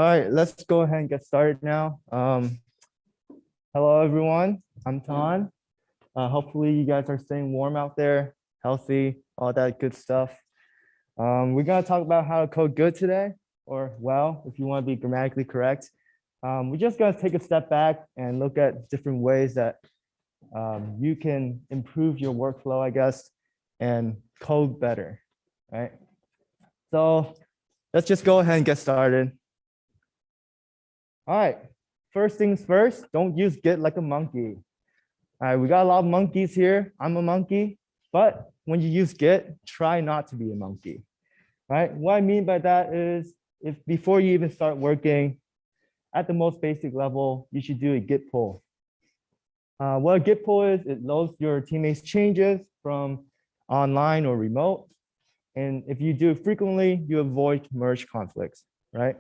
All right, let's go ahead and get started now. Hello, everyone. I'm Tan. Hopefully, you guys are staying warm out there, healthy, all that good stuff. We're going to talk about how to code good today, or well, if you want to be grammatically correct. We're just going to take a step back and look at different ways that you can improve your workflow, I guess, and code better, right? So let's just go ahead and get started. All right, first things first, don't use Git like a monkey. All right, we got a lot of monkeys here. I'm a monkey, but when you use Git, try not to be a monkey, right? What I mean by that is if before you even start working at the most basic level, you should do a Git pull. What a Git pull is, it loads your teammates' changes from online or remote. And if you do it frequently, you avoid merge conflicts, right?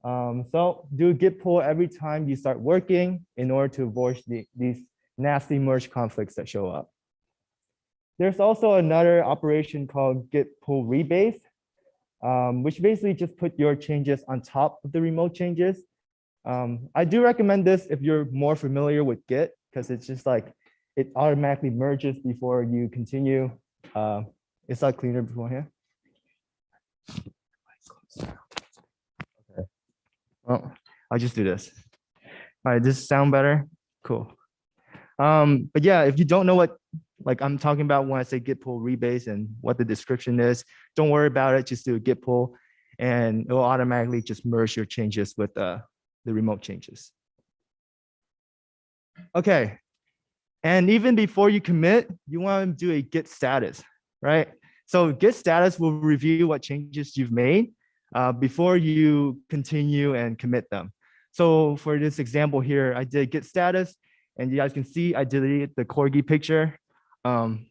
So do a Git pull every time you start working in order to avoid these nasty merge conflicts that show up. There's also another operation called Git pull rebase, which basically just put your changes on top of the remote changes. I do recommend this if you're more familiar with Git, because it's just like it automatically merges before you continue. It's not cleaner beforehand. Oh, I'll just do this. All right, does this sound better? Cool. But yeah, if you don't know what like I'm talking about when I say Git pull rebase and what the description is, don't worry about it. Just do a Git pull, and it will automatically just merge your changes with the remote changes. Okay, and even before you commit, you want to do a Git status, right? So Git status will review what changes you've made before you continue and commit them. So for this example here, I did Git status, and you guys can see I deleted the corgi picture. And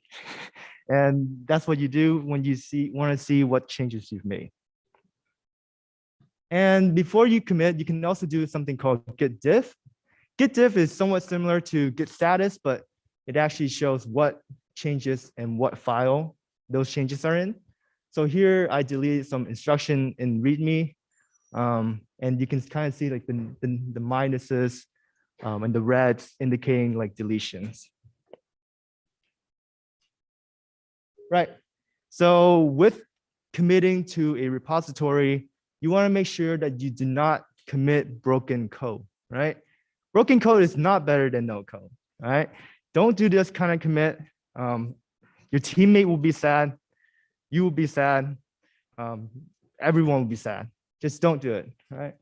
that's what you do when you want to see what changes you've made. And before you commit, you can also do something called Git diff. Git diff is somewhat similar to Git status, but it actually shows what changes and what file those changes are in. So here I deleted some instruction in README, and you can kind of see like the minuses and the reds indicating like deletions. Right. So with committing to a repository, you want to make sure that you do not commit broken code, right? Broken code is not better than no code, right? Don't do this kind of commit. Your teammate will be sad. You will be sad. Everyone will be sad. Just don't do it, right?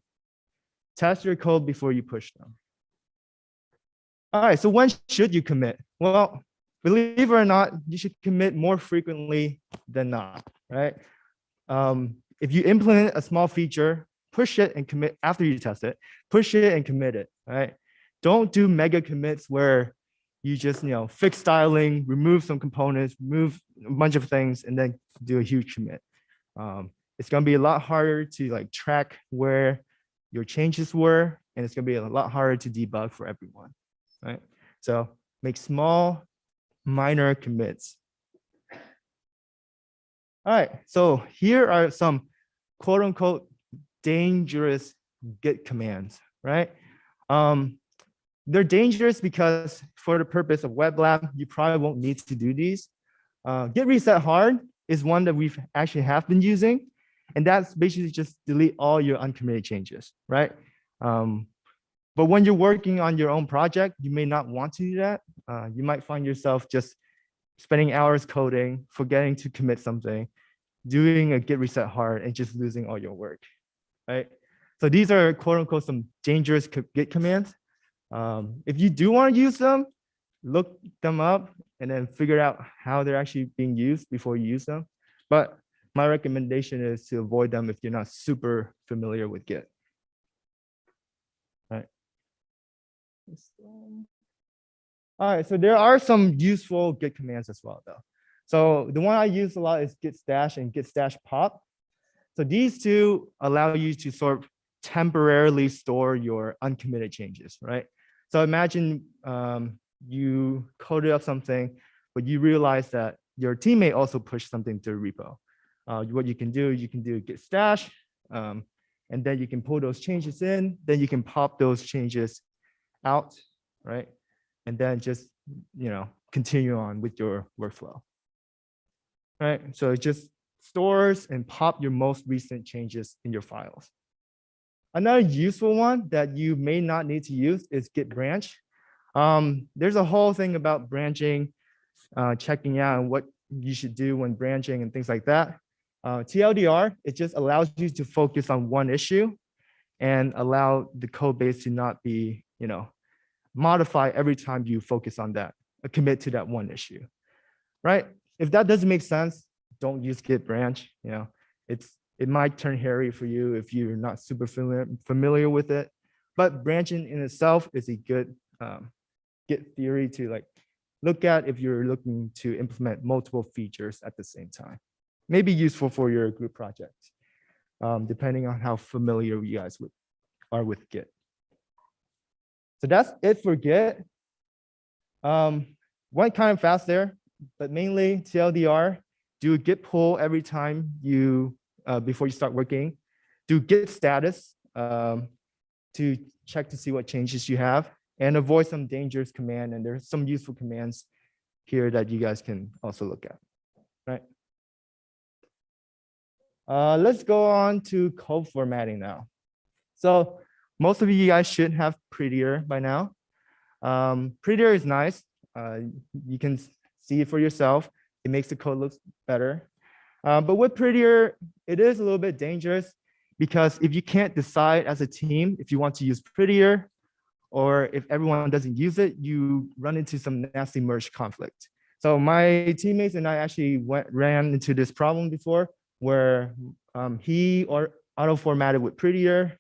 Test your code before you push them. All right, so when should you commit? Well, believe it or not, you should commit more frequently than not, right? If you implement a small feature, push it and commit after you test it, push it and commit it, right? Don't do mega commits where you just, fix styling, remove some components, remove a bunch of things, and then do a huge commit. It's going to be a lot harder to like track where your changes were, and it's going to be a lot harder to debug for everyone, right? So make small, minor commits. All right, so here are some quote unquote dangerous Git commands, right? They're dangerous because for the purpose of web lab, you probably won't need to do these. Git reset hard is one that we've actually have been using, and that's basically just delete all your uncommitted changes, right? But when you're working on your own project, you may not want to do that. You might find yourself just spending hours coding, forgetting to commit something, doing a Git reset hard, and just losing all your work, right? So these are quote unquote some dangerous Git commands. If you do want to use them, look them up and then figure out how they're actually being used before you use them. But my recommendation is to avoid them if you're not super familiar with Git. All right. All right, so there are some useful Git commands as well, though. So the one I use a lot is git stash and git stash pop. So these two allow you to sort of temporarily store your uncommitted changes, right? So imagine you coded up something, but you realize that your teammate also pushed something to the repo. What you can do git stash, and then you can pull those changes in, then you can pop those changes out, right? And then just, continue on with your workflow, right? So it just stores and pop your most recent changes in your files. Another useful one that you may not need to use is git branch. There's a whole thing about branching, checking out and what you should do when branching and things like that. TLDR, it just allows you to focus on one issue and allow the code base to not be, modify every time you focus on that, commit to that one issue, right? If that doesn't make sense, don't use git branch. It might turn hairy for you if you're not super familiar with it, but branching in itself is a good Git theory to look at if you're looking to implement multiple features at the same time. Maybe useful for your group projects, depending on how familiar you guys are with Git. So that's it for Git. Went kind of fast there, but mainly TLDR, do a Git pull every time you, before you start working. Do Git status to check to see what changes you have, and avoid some dangerous command. And there's some useful commands here that you guys can also look at, right? Let's go on to code formatting now. So most of you guys should have Prettier by now. Prettier is nice. You can see it for yourself. It makes the code look better. But with Prettier, it is a little bit dangerous because if you can't decide as a team if you want to use Prettier, or if everyone doesn't use it, you run into some nasty merge conflict. So my teammates and I actually ran into this problem before where he auto formatted with Prettier.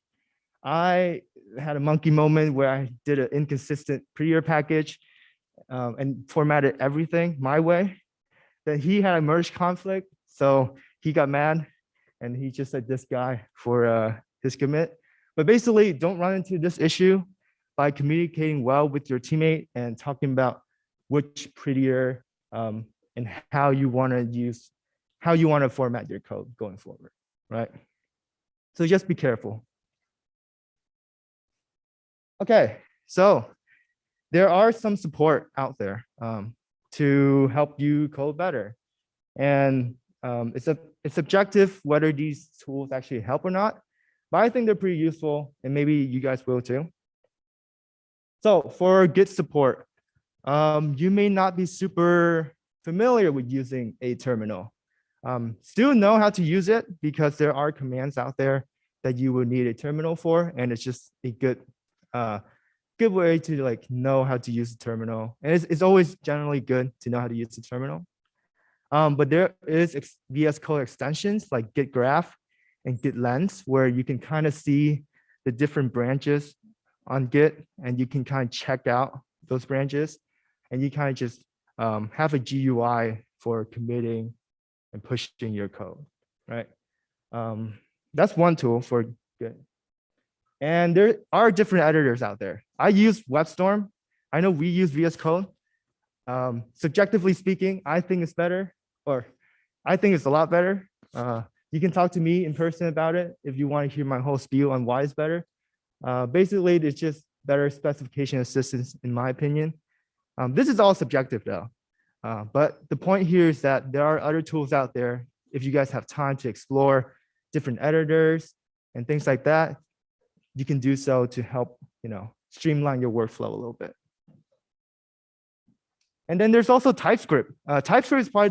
I had a monkey moment where I did an inconsistent Prettier package and formatted everything my way. Then he had a merge conflict, so he got mad and he just said this guy for his commit. But basically, don't run into this issue by communicating well with your teammate and talking about which Prettier and how you want to format your code going forward, right? So just be careful. Okay, so there are some support out there to help you code better. And it's subjective whether these tools actually help or not, but I think they're pretty useful and maybe you guys will too. So for Git support, you may not be super familiar with using a terminal. Still know how to use it because there are commands out there that you will need a terminal for, and it's just a good way to know how to use the terminal. And it's always generally good to know how to use the terminal. But there is VS Code extensions like Git Graph and Git Lens, where you can kind of see the different branches on Git, and you can kind of check out those branches, and you kind of just have a GUI for committing and pushing your code, right? That's one tool for Git. And there are different editors out there. I use WebStorm. I know we use VS Code. Subjectively speaking, I think it's better, or I think it's a lot better. You can talk to me in person about it if you want to hear my whole spiel on why it's better. Basically, it's just better specification assistance, in my opinion. This is all subjective though. But the point here is that there are other tools out there. If you guys have time to explore different editors and things like that, you can do so to help, streamline your workflow a little bit. And then there's also TypeScript. TypeScript is probably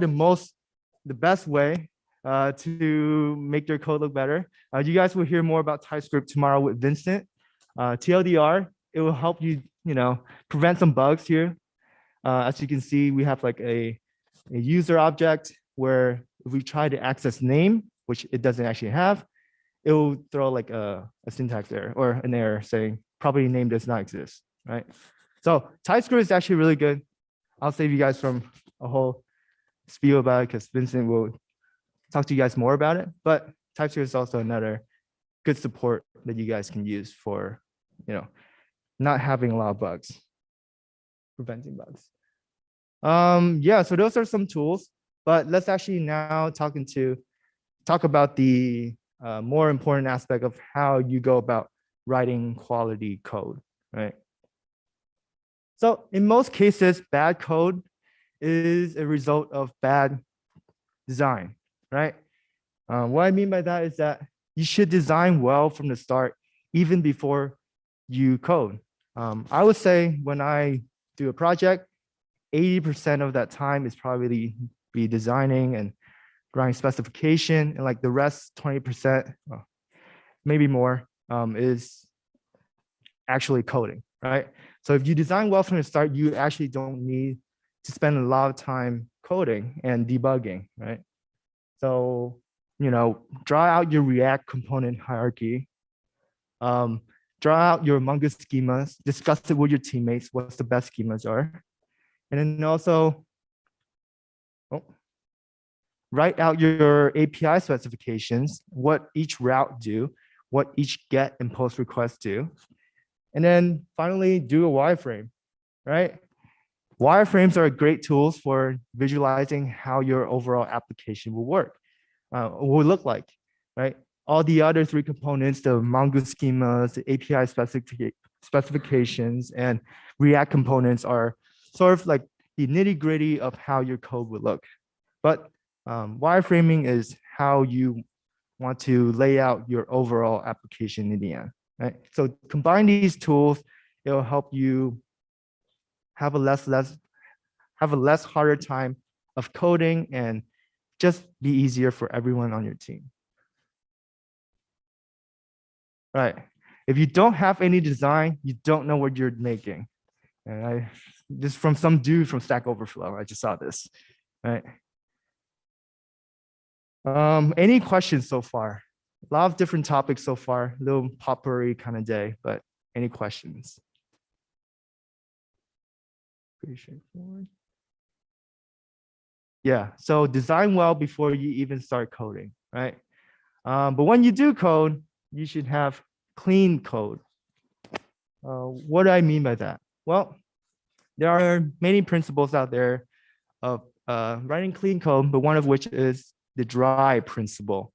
the best way to make your code look better. You guys will hear more about TypeScript tomorrow with Vincent. TLDR, it will help you, prevent some bugs here. As you can see, we have a user object where if we try to access name, which it doesn't actually have, it will throw a syntax error or an error saying property name does not exist, right? So TypeScript is actually really good. I'll save you guys from a whole spiel about it because Vincent will talk to you guys more about it. But TypeScript is also another good support that you guys can use for, not having a lot of bugs, preventing bugs. Yeah, so those are some tools, but let's actually now talk about the more important aspect of how you go about writing quality code, right? So in most cases, bad code is a result of bad design, right? What I mean by that is that you should design well from the start, even before you code. I would say when I do a project, 80% of that time is probably be designing and writing specification, and like the rest 20%, well, maybe more, is actually coding, right? So if you design well from the start, you actually don't need to spend a lot of time coding and debugging, right? So, draw out your React component hierarchy, draw out your Mongo schemas, discuss it with your teammates, what the best schemas are. And then also, write out your API specifications, what each route do, what each get and post request do. And then finally, do a wireframe, right? Wireframes are great tools for visualizing how your overall application will work, will look like, right? All the other three components, the Mongo schemas, the API specifications, and React components are sort of like the nitty gritty of how your code would look. But wireframing is how you want to lay out your overall application in the end, right? So combine these tools, it'll help you have a less harder time of coding and just be easier for everyone on your team. Right. If you don't have any design, you don't know what you're making. And this from some dude from Stack Overflow. I just saw this. Right. Any questions so far? A lot of different topics so far. A little potpourri kind of day, but any questions? Pretty straightforward. Yeah, so design well before you even start coding, right? But when you do code, you should have clean code. What do I mean by that? Well, there are many principles out there of writing clean code, but one of which is the dry principle.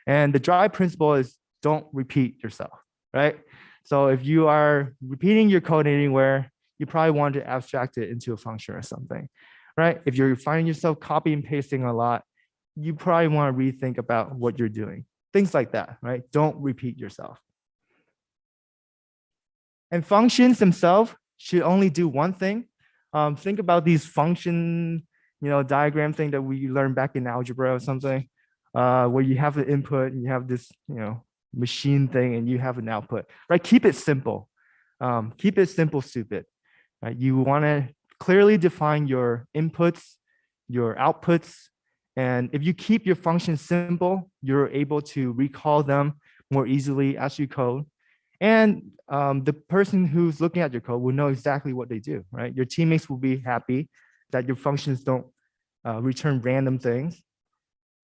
And the dry principle is don't repeat yourself, right? So if you are repeating your code anywhere, you probably want to abstract it into a function or something, right? If you're finding yourself copy and pasting a lot, you probably want to rethink about what you're doing. Things like that, right? Don't repeat yourself. And functions themselves should only do one thing. Think about these function, diagram thing that we learned back in algebra or something, where you have the input and you have this, machine thing and you have an output, right? Keep it simple. Keep it simple, stupid. Right? You want to clearly define your inputs, your outputs, and if you keep your functions simple, you're able to recall them more easily as you code. And the person who's looking at your code will know exactly what they do, right? Your teammates will be happy that your functions don't return random things.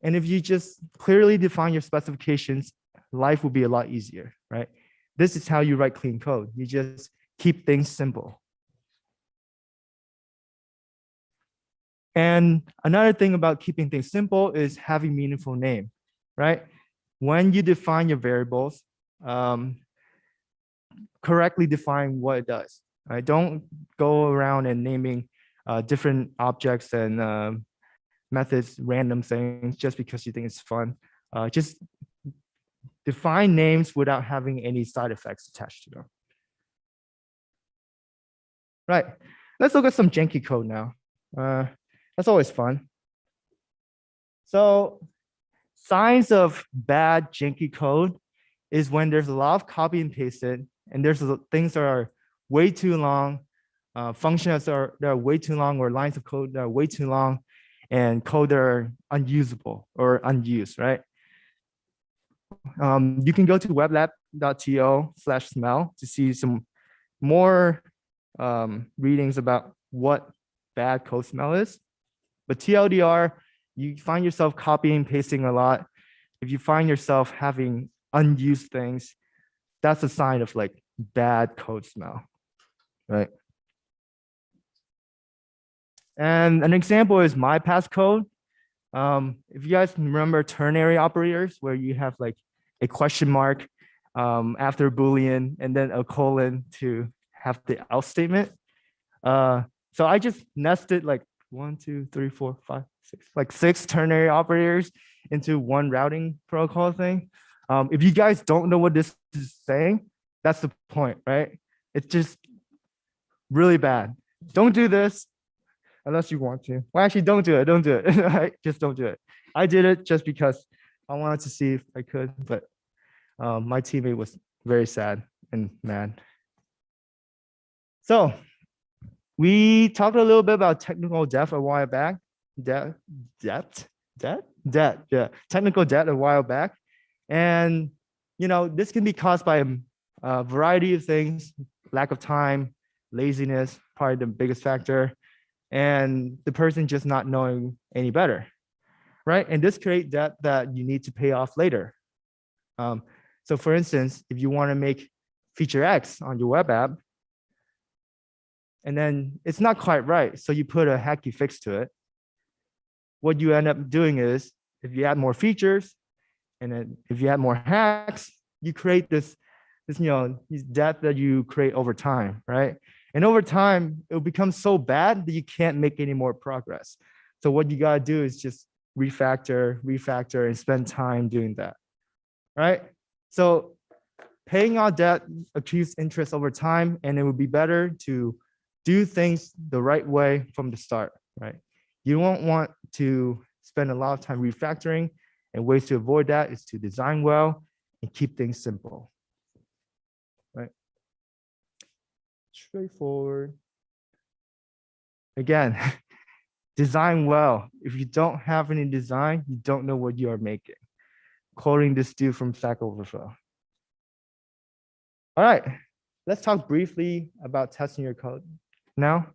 And if you just clearly define your specifications, life will be a lot easier, right? This is how you write clean code. You just keep things simple. And another thing about keeping things simple is having meaningful name, right? When you define your variables, correctly define what it does. Right? Don't go around and naming different objects and methods, random things, just because you think it's fun. Just define names without having any side effects attached to them. Right, let's look at some janky code now. That's always fun. So signs of bad janky code is when there's a lot of copy and pasted and there's things that are way too long, functions that are way too long, or lines of code that are way too long, and code that are unusable or unused, right? You can go to weblab.to/smell to see some more readings about what bad code smell is. But TLDR, you find yourself copying and pasting a lot. If you find yourself having unused things, that's a sign of like bad code smell, right? And an example is my past code. If you guys remember ternary operators, where you have like a question mark after Boolean, and then a colon to have the else statement. So I just nested like 1, 2, 3, 4, 5, 6, like 6 ternary operators into one routing protocol thing. If you guys don't know what this is saying, that's the point, right? It's just really bad. Don't do this unless you want to. Well, actually, don't do it. Don't do it. Right? Just don't do it. I did it just because I wanted to see if I could, but my teammate was very sad and mad. So we talked a little bit about technical debt a while back. Yeah, technical debt a while back, and this can be caused by a variety of things: lack of time, laziness, probably the biggest factor, and the person just not knowing any better, right? And this creates debt that you need to pay off later. So for instance, if you want to make feature X on your web app, and then it's not quite right, so you put a hacky fix to it, what you end up doing is, if you add more features, and then if you add more hacks, you create this debt that you create over time, right? And over time, it will become so bad that you can't make any more progress. So what you gotta do is just refactor, and spend time doing that, right? So paying off debt accrues interest over time, and it would be better to do things the right way from the start, right? You won't want to spend a lot of time refactoring, and ways to avoid that is to design well and keep things simple, right? Straightforward. Again, design well. If you don't have any design, you don't know what you are making. Quoting this dude from Stack Overflow. All right, let's talk briefly about testing your code now.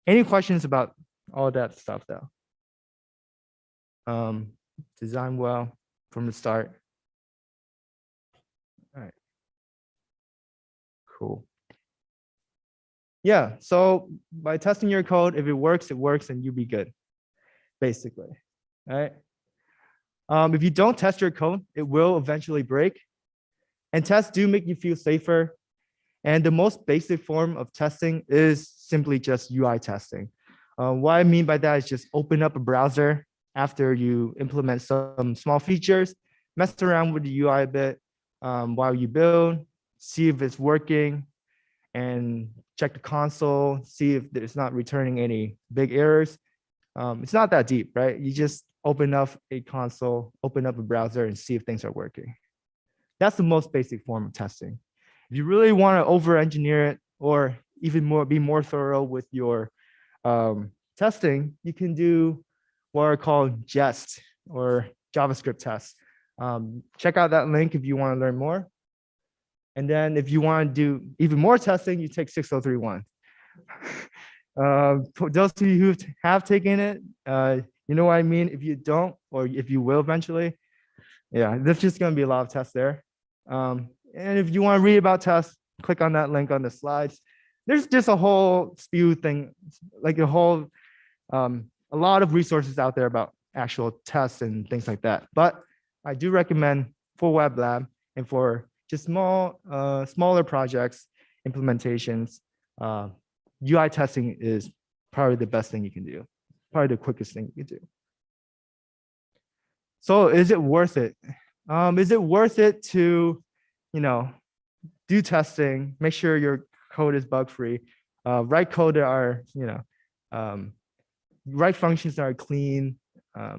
Any questions about all that stuff though? Design well from the start. All right, cool. Yeah, so by testing your code, if it works, and you'll be good, basically, all right? If you don't test your code, it will eventually break. And tests do make you feel safer. And the most basic form of testing is simply just UI testing. What I mean by that is just open up a browser after you implement some small features, mess around with the UI a bit while you build, see if it's working, and check the console, see if it's not returning any big errors. It's not that deep, right? You just open up a console, open up a browser, and see if things are working. That's the most basic form of testing. If you really want to over-engineer it, or even more, be more thorough with your testing, you can do what are called jest or JavaScript tests. Check out that link if you want to learn more. And then if you want to do even more testing, you take 6031. For those of you who have taken it, you know what I mean. If you don't, or if you will eventually, yeah, there's just going to be a lot of tests there. And if you want to read about tests, click on that link on the slides. There's just a whole spew thing, like a lot of resources out there about actual tests and things like that. But I do recommend for Web Lab and for just smaller projects, implementations, UI testing is probably the best thing you can do, probably the quickest thing you can do. So is it worth it? Is it worth it to, do testing, make sure your code is bug-free, write code that are, write functions that are clean,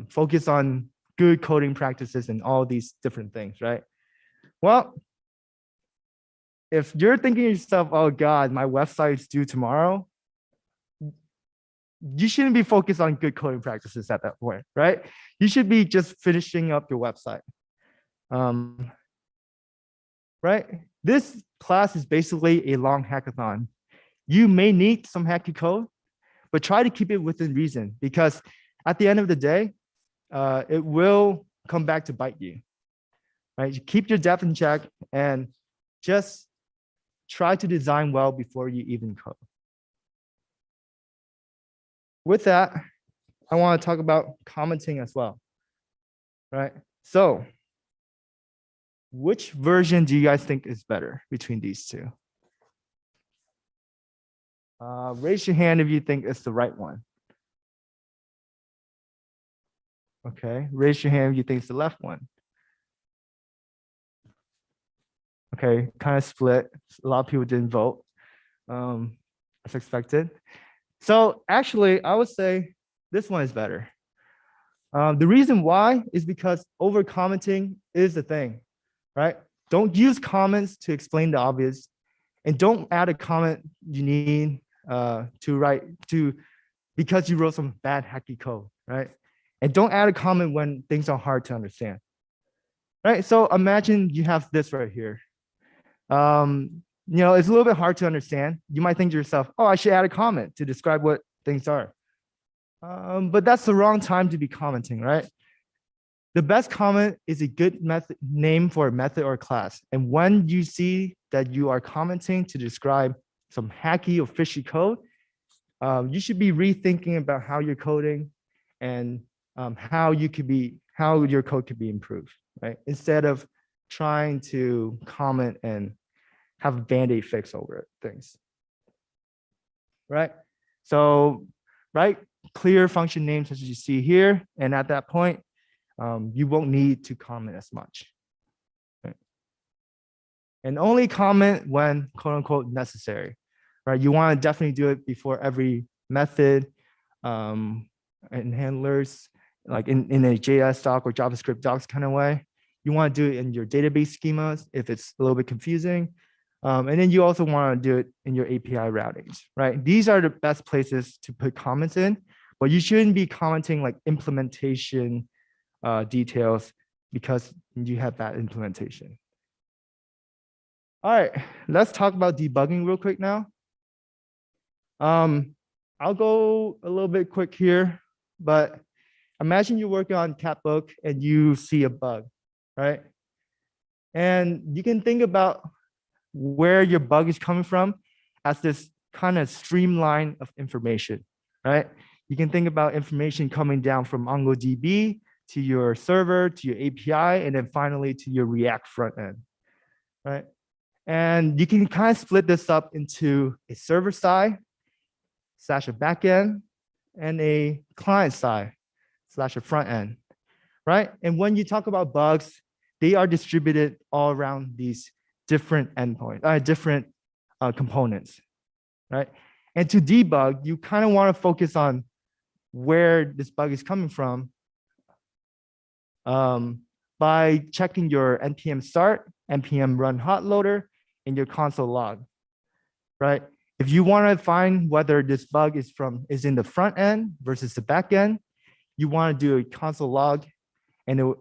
focus on good coding practices and all these different things, right? Well, if you're thinking to yourself, oh God, my website's due tomorrow, you shouldn't be focused on good coding practices at that point, right? You should be just finishing up your website. Right? This class is basically a long hackathon. You may need some hacky code, but try to keep it within reason, because at the end of the day, it will come back to bite you. Right? You keep your depth in check and just try to design well before you even code. With that, I want to talk about commenting as well. Right? So Which version do you guys think is better between these two? Raise your hand if you think it's the right one. Okay, raise your hand if you think it's the left one. Okay, kind of split. A lot of people didn't vote, as expected. So actually, I would say this one is better. The reason why is because over commenting is the thing, right? Don't use comments to explain the obvious, and don't add a comment you need because you wrote some bad hacky code, right? And don't add a comment when things are hard to understand, right? So imagine you have this right here. It's a little bit hard to understand. You might think to yourself, oh, I should add a comment to describe what things are. But that's the wrong time to be commenting, right? The best comment is a good name for a method or class. And when you see that you are commenting to describe some hacky or fishy code, you should be rethinking about how you're coding and how your code could be improved, right? Instead of trying to comment and have a Band-Aid fix over things, right? So, right, clear function names as you see here. And at that point, you won't need to comment as much. Right? And only comment when quote unquote necessary, right? You want to definitely do it before every method and handlers, like in a JS doc or JavaScript docs kind of way. You want to do it in your database schemas if it's a little bit confusing. And then you also want to do it in your API routings, right? These are the best places to put comments in, but you shouldn't be commenting like implementation details because you have that implementation. All right, let's talk about debugging real quick now. I'll go a little bit quick here, but imagine you're working on Catbook and you see a bug, right? And you can think about where your bug is coming from as this kind of streamline of information, right? You can think about information coming down from MongoDB to your server, to your API, and then finally to your React front end, right? And you can kind of split this up into a server side / a backend and a client side / a front end, right? And when you talk about bugs, they are distributed all around these different endpoints, different components, right? And to debug, you kind of want to focus on where this bug is coming from by checking your npm start, npm run hot loader, and your console log, right? If you want to find whether this bug is in the front end versus the back end, you want to do a console log and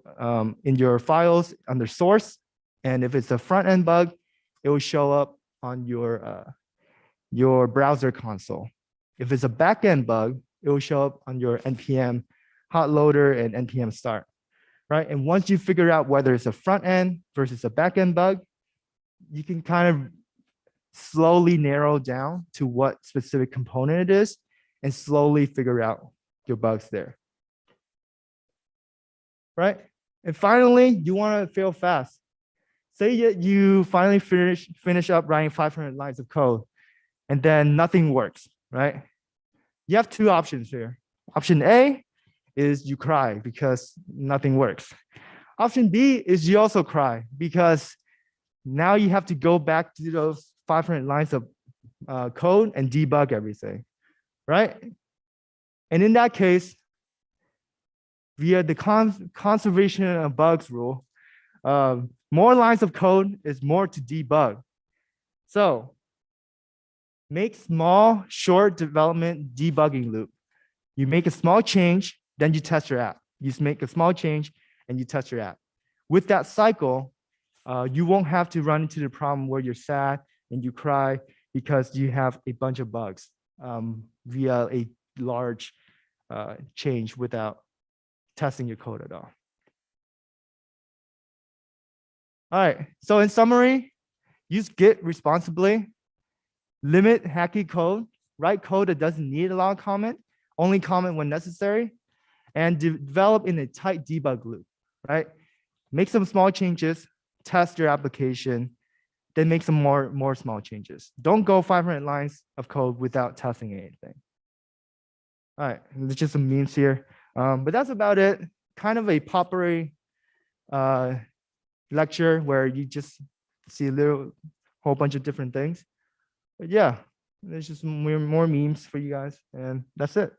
in your files under source. And if it's a front end bug, it will show up on your browser console. If it's a back end bug, it will show up on your npm hot loader and npm start, right? And once you figure out whether it's a front end versus a back end bug, you can kind of slowly narrow down to what specific component it is and slowly figure out your bugs there, right? And finally, you want to fail fast. Say that you finally finish up writing 500 lines of code and then nothing works, right? You have two options here. Option A is you cry because nothing works. Option B is you also cry because now you have to go back to those 500 lines of code and debug everything, right? And in that case, via the conservation of bugs rule, more lines of code is more to debug. So make small, short development debugging loop. You make a small change, then you test your app. You just make a small change and you test your app. With that cycle, you won't have to run into the problem where you're sad and you cry because you have a bunch of bugs via a large change without testing your code at all. All right, so in summary, use Git responsibly, limit hacky code, write code that doesn't need a lot of comment, only comment when necessary, and develop in a tight debug loop, right? Make some small changes, test your application, then make some more small changes. Don't go 500 lines of code without testing anything. All right, there's just some memes here, but that's about it. Kind of a potpourri lecture where you just see a little whole bunch of different things. But yeah, there's just more memes for you guys, and that's it.